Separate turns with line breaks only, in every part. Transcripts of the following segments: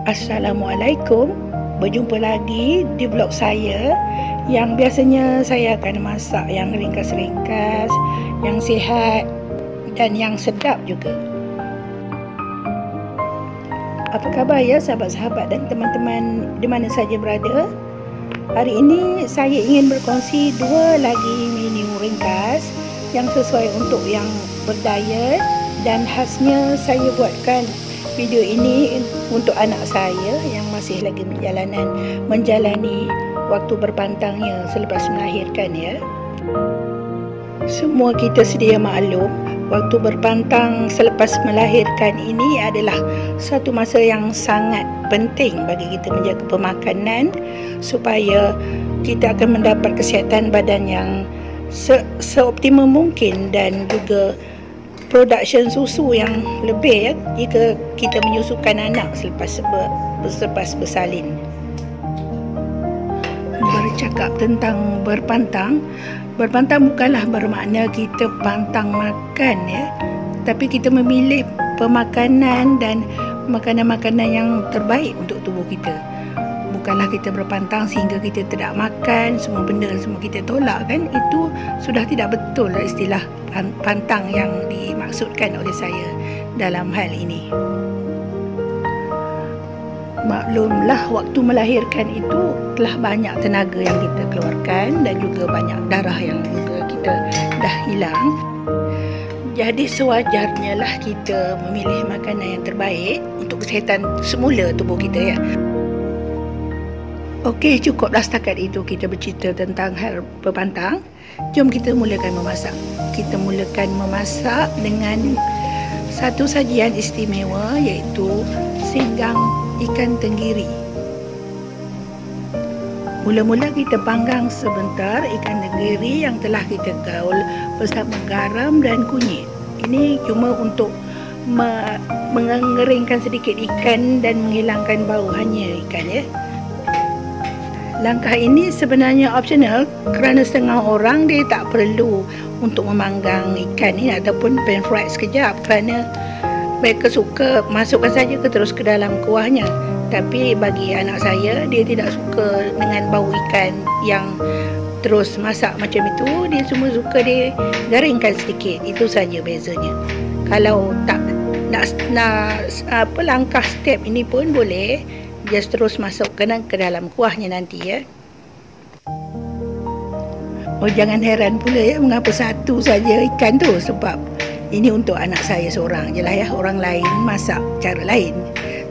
Assalamualaikum. Berjumpa lagi di vlog saya yang biasanya saya akan masak yang ringkas-ringkas, yang sihat dan yang sedap juga. Apa khabar ya sahabat-sahabat dan teman-teman di mana saja berada? Hari ini saya ingin berkongsi dua lagi menu ringkas yang sesuai untuk yang berdiet, dan khasnya saya buatkan video ini untuk anak saya yang masih lagi menjalani waktu berpantangnya selepas melahirkan ya. Semua kita sedia maklum, waktu berpantang selepas melahirkan ini adalah satu masa yang sangat penting bagi kita menjaga pemakanan supaya kita akan mendapat kesihatan badan yang seoptimum mungkin dan juga production susu yang lebih ya, jika kita menyusukan anak selepas bersalin. Bercakap tentang berpantang bukanlah bermakna kita pantang makan ya, tapi kita memilih pemakanan dan makanan-makanan yang terbaik untuk tubuh kita. Bukanlah kita berpantang sehingga kita tidak makan, semua benda semua kita tolak kan. Itu sudah tidak betul lah istilah pantang yang dimaksudkan oleh saya dalam hal ini. Maklumlah waktu melahirkan itu telah banyak tenaga yang kita keluarkan dan juga banyak darah yang juga kita dah hilang. Jadi sewajarnya lah kita memilih makanan yang terbaik untuk kesihatan semula tubuh kita ya. Okey, cukuplah setakat itu kita bercerita tentang hal berpantang. Jom kita mulakan memasak. Kita mulakan memasak dengan satu sajian istimewa, iaitu singgang ikan tenggiri. Mula-mula kita panggang sebentar ikan tenggiri yang telah kita gaul bersama garam dan kunyit. Ini cuma untuk mengeringkan sedikit ikan dan menghilangkan bau hanya ikan ya. Langkah ini sebenarnya optional kerana setengah orang dia tak perlu untuk memanggang ikan ini ataupun pan fried sekejap kerana mereka suka masukkan saja terus ke dalam kuahnya. Tapi bagi anak saya, dia tidak suka dengan bau ikan yang terus masak macam itu. Dia cuma suka dia garingkan sedikit. Itu saja bezanya. Kalau tak nak langkah step ini pun boleh, just terus masukkan ke dalam kuahnya nanti ya. Oh, jangan heran pula ya mengapa satu saja ikan tu, sebab ini untuk anak saya seorang je lah ya. Orang lain masak cara lain.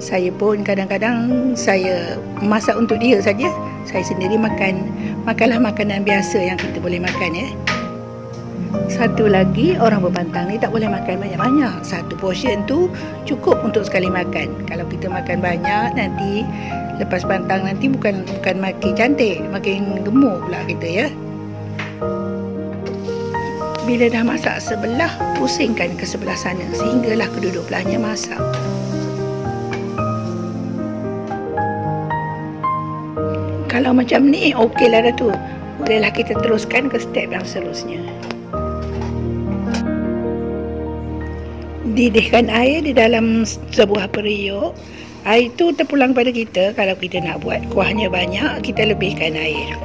Saya pun kadang-kadang saya masak untuk dia saja. Saya sendiri makanlah makanan biasa yang kita boleh makan ya. Satu lagi, orang berpantang ni tak boleh makan banyak-banyak. Satu portion tu cukup untuk sekali makan. Kalau kita makan banyak, nanti lepas pantang nanti bukan makin cantik, makin gemuk pula kita ya. Bila dah masak sebelah, pusingkan ke sebelah sana sehinggalah kedua-dua belahnya masak. Kalau macam ni, okeylah dah tu. Bolehlah kita teruskan ke step yang seterusnya. Didihkan air di dalam sebuah periuk. Air itu terpulang pada kita. Kalau kita nak buat kuahnya banyak, kita lebihkan air.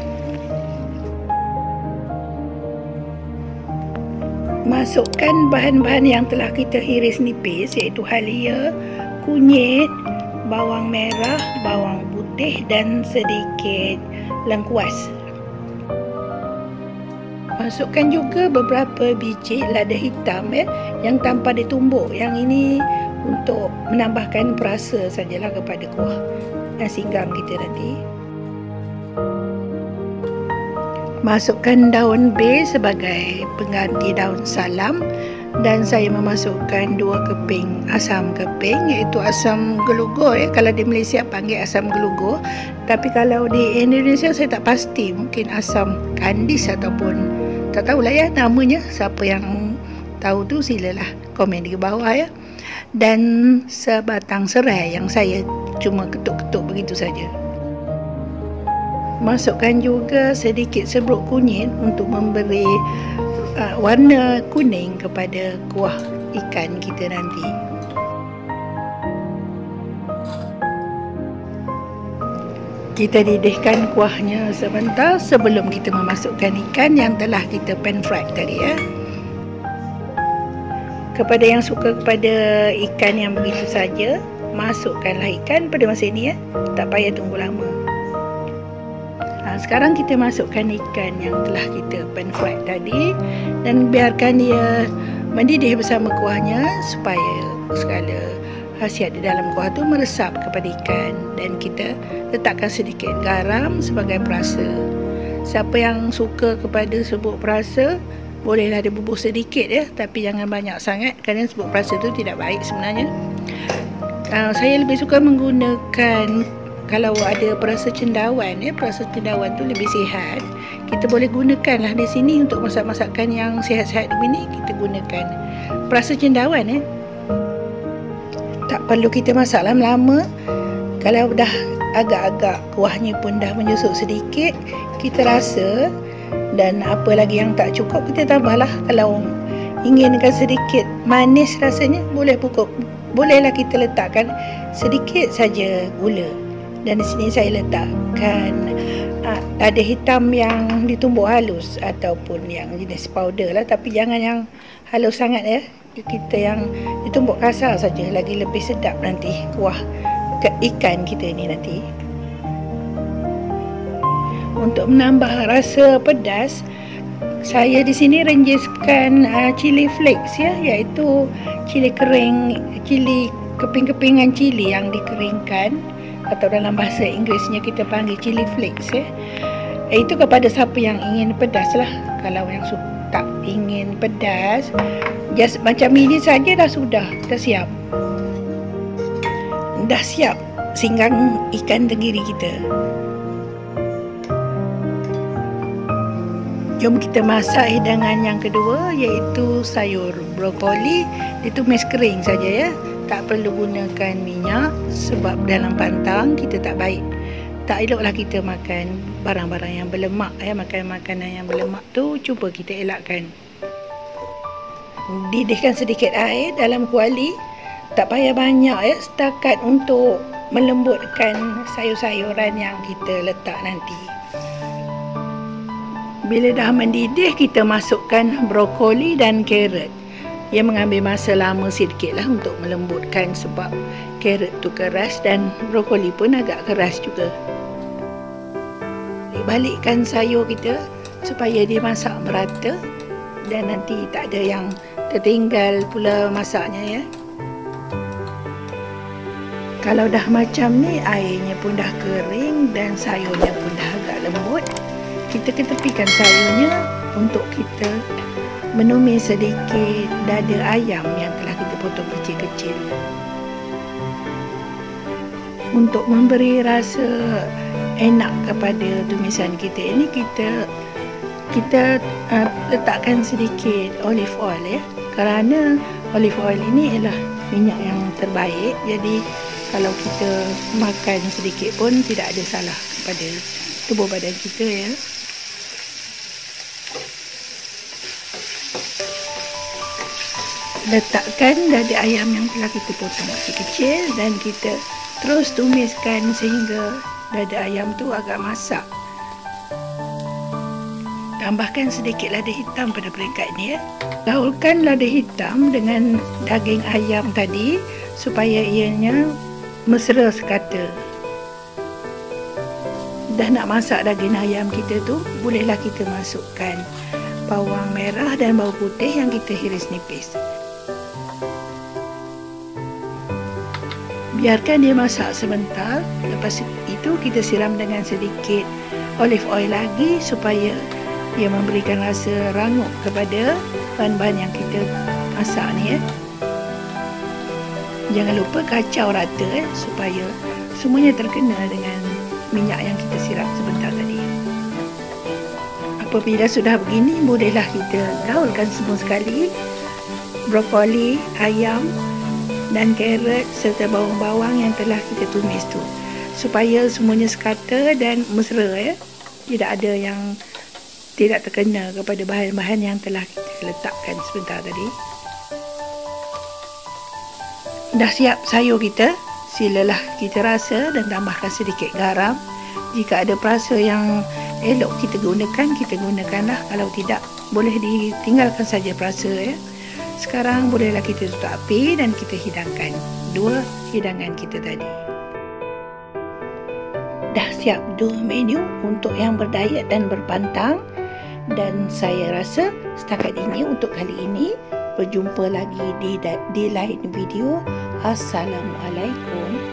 Masukkan bahan-bahan yang telah kita iris nipis, iaitu halia, kunyit, bawang merah, bawang putih dan sedikit lengkuas. Masukkan juga beberapa biji lada hitam ya, yang tanpa ditumbuk. Yang ini untuk menambahkan perasa sajalah kepada kuah singgang kita nanti. Masukkan daun bay sebagai pengganti daun salam, dan saya memasukkan 2 keping asam keping, iaitu asam gelugur ya. Kalau di Malaysia panggil asam gelugur, tapi kalau di Indonesia saya tak pasti, mungkin asam kandis ataupun tak tahulah ya namanya. Siapa yang tahu tu silalah komen di bawah ya. Dan sebatang serai yang saya cuma ketuk-ketuk begitu saja. Masukkan juga sedikit sebruk kunyit untuk memberi warna kuning kepada kuah ikan kita nanti. Kita didihkan kuahnya sebentar sebelum kita memasukkan ikan yang telah kita pan fry tadi ya. Kepada yang suka kepada ikan yang begitu saja, masukkanlah ikan pada masa ini ya. Tak payah tunggu lama. Sekarang kita masukkan ikan yang telah kita pan fry tadi dan biarkan dia mendidih bersama kuahnya supaya segala khasiat di dalam kuah tu meresap kepada ikan, dan kita letakkan sedikit garam sebagai perasa. Siapa yang suka kepada serbuk perasa, bolehlah dibubuh sedikit ya, tapi jangan banyak sangat kerana serbuk perasa tu tidak baik sebenarnya. Saya lebih suka menggunakan, kalau ada perasa cendawan ya, perasa cendawan tu lebih sihat. Kita boleh gunakanlah di sini untuk masak-masakan yang sihat-sihat begini, kita gunakan perasa cendawan ya. Tak perlu kita masak lama-lama. Kalau dah agak-agak kuahnya pun dah menyusut sedikit, kita rasa, dan apa lagi yang tak cukup kita tambahlah. Kalau inginkan sedikit manis rasanya, bolehlah kita letakkan sedikit saja gula. Dan di sini saya letakkan lada hitam yang ditumbuk halus ataupun yang jenis powder lah, tapi jangan yang halus sangat ya. Kita yang ditumbuk kasar saja, lagi lebih sedap nanti kuah ikan kita ni nanti. Untuk menambah rasa pedas, saya di sini renjiskan cili flakes ya, iaitu cili kering, cili keping-kepingan cili yang dikeringkan, atau dalam bahasa Inggerisnya kita panggil cili flakes ya. Itu kepada siapa yang ingin pedas lah. Kalau yang tak ingin pedas, just macam ini saja dah siap. Dah siap singgang ikan tenggiri kita. Jom kita masak hidangan yang kedua, iaitu sayur brokoli ditumis kering saja ya. Tak perlu gunakan minyak sebab dalam pantang kita tak baik. Tak eloklah kita makan barang-barang yang berlemak ya. Makanan yang berlemak tu cuba kita elakkan. Didihkan sedikit air dalam kuali, tak payah banyak ya, setakat untuk melembutkan sayur-sayuran yang kita letak nanti. Bila dah mendidih, kita masukkan brokoli dan carrot. Ia mengambil masa lama sedikit lah untuk melembutkan sebab carrot tu keras dan brokoli pun agak keras juga. Balikkan sayur kita supaya dia masak merata dan nanti tak ada yang tertinggal pula masaknya ya. Kalau dah macam ni, airnya pun dah kering dan sayurnya pun dah agak lembut, kita ketepikan sayurnya untuk kita menumis sedikit dada ayam yang telah kita potong kecil-kecil. Untuk memberi rasa enak kepada tumisan kita ini, kita letakkan sedikit olive oil ya, kerana olive oil ini ialah minyak yang terbaik. Jadi kalau kita makan sedikit pun tidak ada salah pada tubuh badan kita ya. Letakkan dada ayam yang telah kita potong kecil-kecil dan kita terus tumiskan sehingga dada ayam tu agak masak. Tambahkan sedikit lada hitam pada peringkat ini ya. Gaulkan lada hitam dengan daging ayam tadi supaya ianya mesra sekata. Dah nak masak daging ayam kita tu, bolehlah kita masukkan bawang merah dan bawang putih yang kita iris nipis. Biarkan dia masak sebentar. Lepas itu kita siram dengan sedikit olive oil lagi supaya dia memberikan rasa rangup kepada bahan-bahan yang kita masak ni ya. Jangan lupa kacau rata supaya semuanya terkena dengan minyak yang kita siram sebentar tadi. Apabila sudah begini, bolehlah kita gaulkan semua sekali brokoli, ayam dan carrot serta bawang-bawang yang telah kita tumis tu, supaya semuanya sekata dan mesra ya. Tidak ada yang tidak terkena kepada bahan-bahan yang telah kita letakkan sebentar tadi. Dah siap sayur kita, silalah kita rasa dan tambahkan sedikit garam Jika ada perasa yang elok kita gunakanlah. Kalau tidak, boleh ditinggalkan saja perasa ya. Sekarang bolehlah kita tutup api dan kita hidangkan dua hidangan kita tadi. Dah siap dua menu untuk yang berdayat dan berpantang. Dan saya rasa setakat ini untuk kali ini. Berjumpa lagi di lain video. Assalamualaikum.